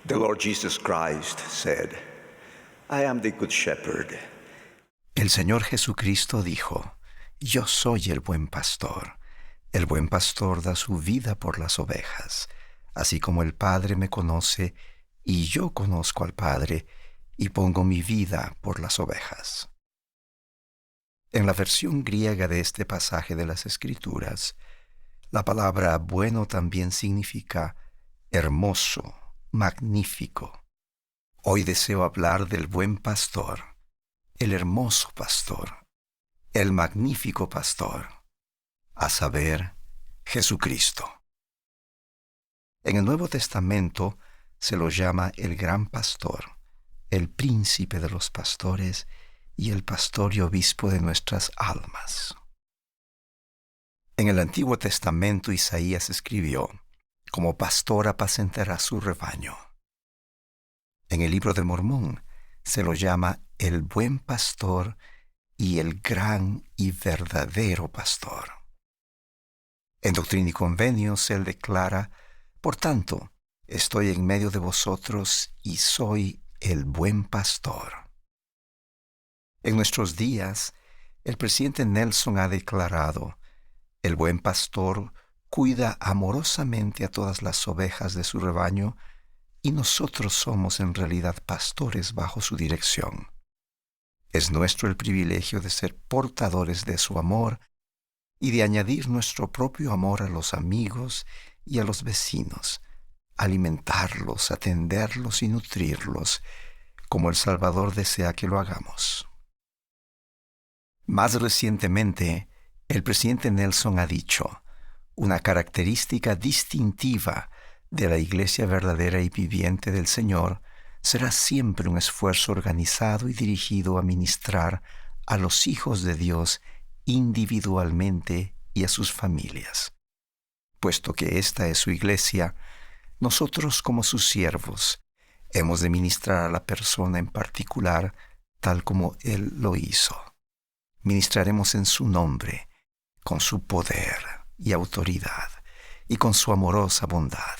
The Lord Jesus Christ said, I am the good shepherd. El Señor Jesucristo dijo, Yo soy el buen pastor. El buen pastor da su vida por las ovejas, así como el Padre me conoce y yo conozco al Padre y pongo mi vida por las ovejas. En la versión griega de este pasaje de las Escrituras, la palabra bueno también significa hermoso, magnífico. Hoy deseo hablar del buen pastor, el hermoso pastor, el magnífico pastor, a saber, Jesucristo. En el Nuevo Testamento se lo llama el gran pastor, el príncipe de los pastores y el pastor y obispo de nuestras almas. En el Antiguo Testamento Isaías escribió, como pastor apacentará su rebaño. En el Libro de Mormón se lo llama el buen pastor y el gran y verdadero pastor. En Doctrina y Convenios él declara, por tanto, estoy en medio de vosotros y soy el buen pastor. En nuestros días, el presidente Nelson ha declarado, el buen pastor cuida amorosamente a todas las ovejas de su rebaño y nosotros somos en realidad pastores bajo su dirección. Es nuestro el privilegio de ser portadores de su amor y de añadir nuestro propio amor a los amigos y a los vecinos, alimentarlos, atenderlos y nutrirlos, como el Salvador desea que lo hagamos. Más recientemente, el presidente Nelson ha dicho, una característica distintiva de la Iglesia verdadera y viviente del Señor será siempre un esfuerzo organizado y dirigido a ministrar a los hijos de Dios individualmente y a sus familias. Puesto que esta es su Iglesia, nosotros como sus siervos hemos de ministrar a la persona en particular tal como Él lo hizo. Ministraremos en su nombre, con su poder y autoridad y con su amorosa bondad.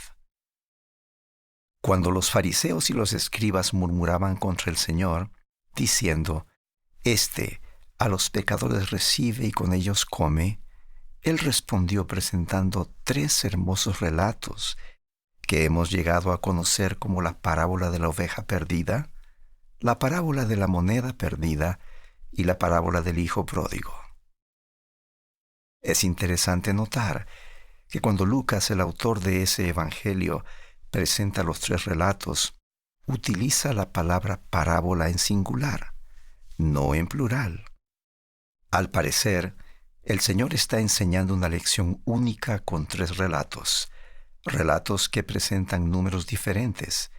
Cuando los fariseos y los escribas murmuraban contra el Señor, diciendo, Este a los pecadores recibe y con ellos come, Él respondió presentando 3 hermosos relatos que hemos llegado a conocer como la parábola de la oveja perdida, la parábola de la moneda perdida y la parábola del hijo pródigo. Es interesante notar que cuando Lucas, el autor de ese evangelio, presenta los 3 relatos, utiliza la palabra parábola en singular, no en plural. Al parecer, el Señor está enseñando una lección única con 3 relatos, relatos que presentan números diferentes,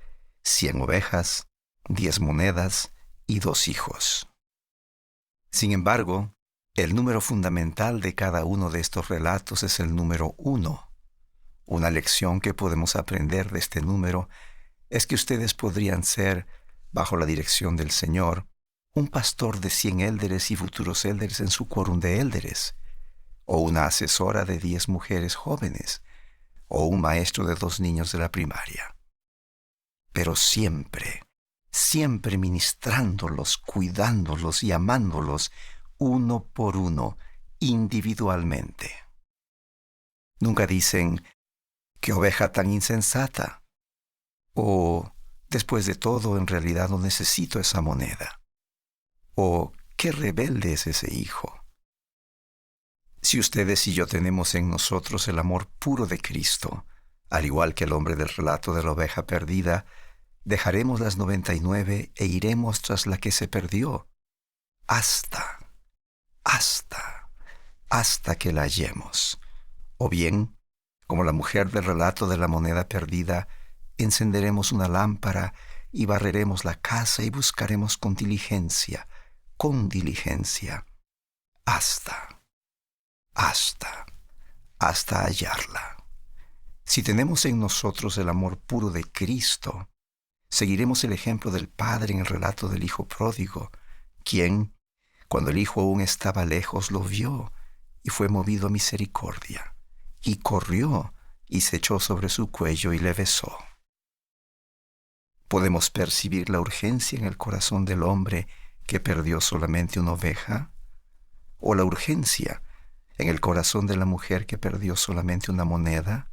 100 ovejas, 10 monedas y 2 hijos. Sin embargo, el número fundamental de cada uno de estos relatos es el número 1. Una lección que podemos aprender de este número es que ustedes podrían ser, bajo la dirección del Señor, un pastor de 100 élderes y futuros élderes en su quórum de élderes, o una asesora de 10 mujeres jóvenes, o un maestro de 2 niños de la primaria. Pero siempre, siempre ministrándolos, cuidándolos y amándolos uno por uno, individualmente. Nunca dicen, ¡qué oveja tan insensata! O, después de todo, en realidad no necesito esa moneda. O, ¡qué rebelde es ese hijo! Si ustedes y yo tenemos en nosotros el amor puro de Cristo, al igual que el hombre del relato de la oveja perdida, dejaremos las 99 e iremos tras la que se perdió, hasta que la hallemos. O bien, como la mujer del relato de la moneda perdida, encenderemos una lámpara y barreremos la casa y buscaremos con diligencia, hasta hallarla. Si tenemos en nosotros el amor puro de Cristo, seguiremos el ejemplo del Padre en el relato del Hijo pródigo, quien, cuando el Hijo aún estaba lejos, lo vio y fue movido a misericordia, y corrió y se echó sobre su cuello y le besó. ¿Podemos percibir la urgencia en el corazón del hombre que perdió solamente una oveja? ¿O la urgencia en el corazón de la mujer que perdió solamente una moneda?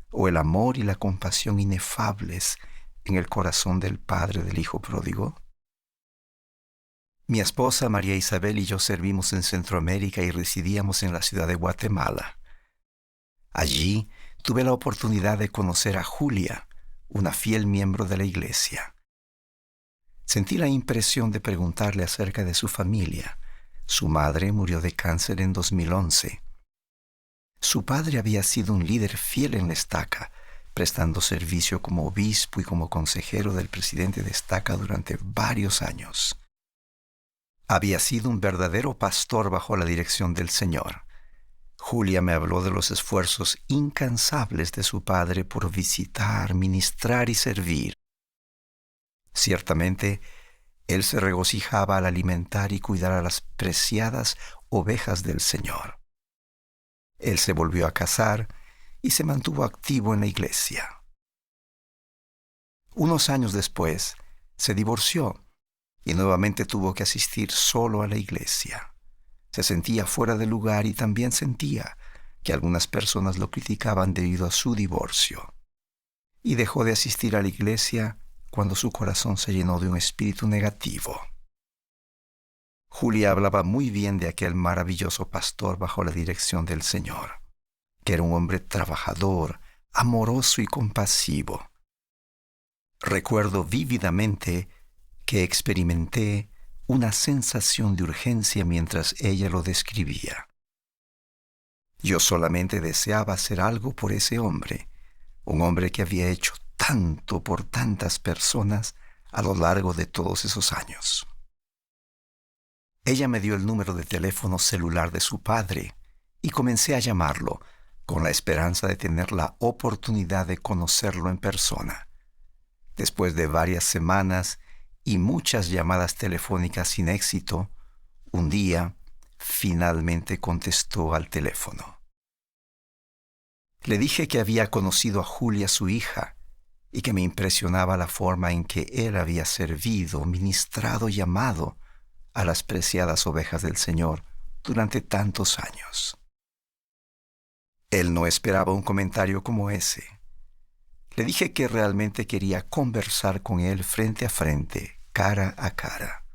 ¿O el amor y la compasión inefables en el corazón del padre del hijo pródigo? Mi esposa María Isabel y yo servimos en Centroamérica y residíamos en la ciudad de Guatemala. Allí tuve la oportunidad de conocer a Julia, una fiel miembro de la iglesia. Sentí la impresión de preguntarle acerca de su familia. Su madre murió de cáncer en 2011. Su padre había sido un líder fiel en la estaca, prestando servicio como obispo y como consejero del presidente de estaca durante varios años. Había sido un verdadero pastor bajo la dirección del Señor. Julia me habló de los esfuerzos incansables de su padre por visitar, ministrar y servir. Ciertamente, él se regocijaba al alimentar y cuidar a las preciadas ovejas del Señor. Él se volvió a casar y se mantuvo activo en la iglesia. Unos años después, se divorció y nuevamente tuvo que asistir solo a la iglesia. Se sentía fuera de lugar y también sentía que algunas personas lo criticaban debido a su divorcio. Y dejó de asistir a la iglesia cuando su corazón se llenó de un espíritu negativo. Julia hablaba muy bien de aquel maravilloso pastor bajo la dirección del Señor, que era un hombre trabajador, amoroso y compasivo. Recuerdo vívidamente que experimenté una sensación de urgencia mientras ella lo describía. Yo solamente deseaba hacer algo por ese hombre, un hombre que había hecho tanto por tantas personas a lo largo de todos esos años. Ella me dio el número de teléfono celular de su padre y comencé a llamarlo con la esperanza de tener la oportunidad de conocerlo en persona. Después de varias semanas y muchas llamadas telefónicas sin éxito, un día finalmente contestó al teléfono. Le dije que había conocido a Julia, su hija, y que me impresionaba la forma en que él había servido, ministrado y amado a las preciadas ovejas del Señor durante tantos años. Él no esperaba un comentario como ese. Le dije que realmente quería conversar con él frente a frente, cara a cara.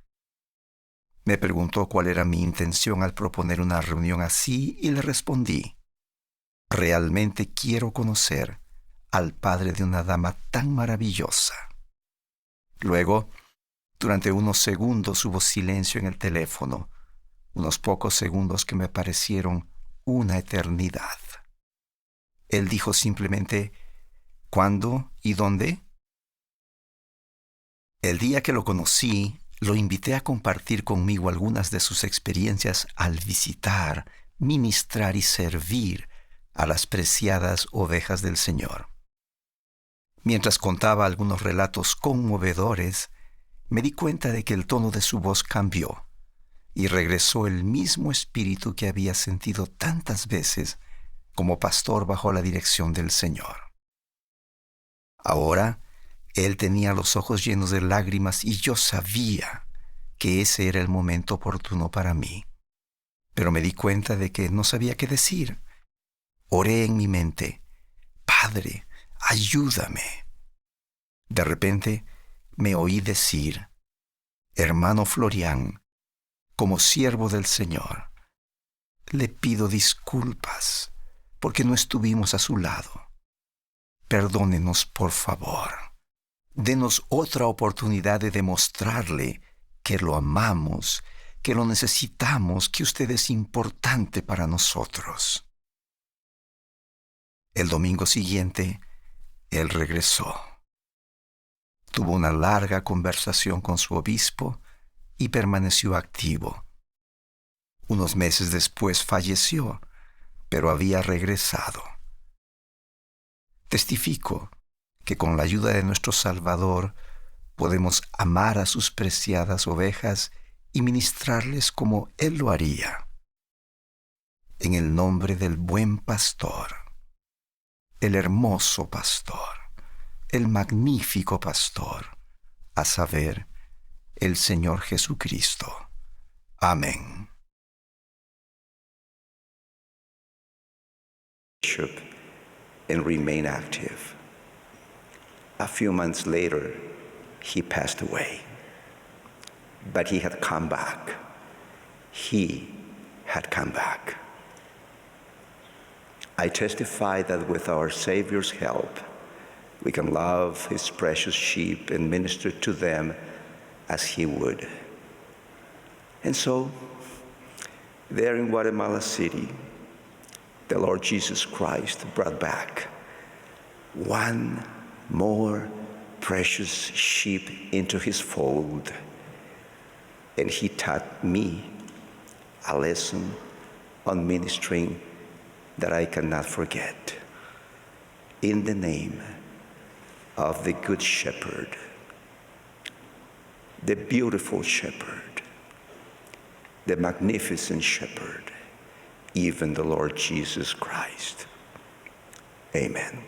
Me preguntó cuál era mi intención al proponer una reunión así y le respondí: realmente quiero conocer al padre de una dama tan maravillosa. Luego, durante unos segundos hubo silencio en el teléfono, unos pocos segundos que me parecieron una eternidad. Él dijo simplemente: ¿cuándo y dónde? El día que lo conocí, lo invité a compartir conmigo algunas de sus experiencias al visitar, ministrar y servir a las preciadas ovejas del Señor. Mientras contaba algunos relatos conmovedores, me di cuenta de que el tono de su voz cambió y regresó el mismo espíritu que había sentido tantas veces como pastor bajo la dirección del Señor. Ahora, él tenía los ojos llenos de lágrimas y yo sabía que ese era el momento oportuno para mí. Pero me di cuenta de que no sabía qué decir. Oré en mi mente: Padre, ayúdame. De repente me oí decir: hermano Florián, como siervo del Señor, le pido disculpas porque no estuvimos a su lado. Perdónenos, por favor. Denos otra oportunidad de demostrarle que lo amamos, que lo necesitamos, que usted es importante para nosotros. El domingo siguiente, él regresó. Tuvo una larga conversación con su obispo y permaneció activo. Unos meses después falleció, pero había regresado. Testifico que con la ayuda de nuestro Salvador podemos amar a sus preciadas ovejas y ministrarles como Él lo haría. En el nombre del buen pastor, el hermoso pastor, el magnífico pastor, a saber, el Señor Jesucristo. Amén. Bishop and remain active. A few months later, he passed away. But he had come back. He had come back. I testify that with our Savior's help, we can love his precious sheep and minister to them as he would. And so, there in Guatemala City, the Lord Jesus Christ brought back one more precious sheep into his fold. And he taught me a lesson on ministering that I cannot forget. In the name of the Good Shepherd, the beautiful Shepherd, the magnificent Shepherd, even the Lord Jesus Christ. Amen.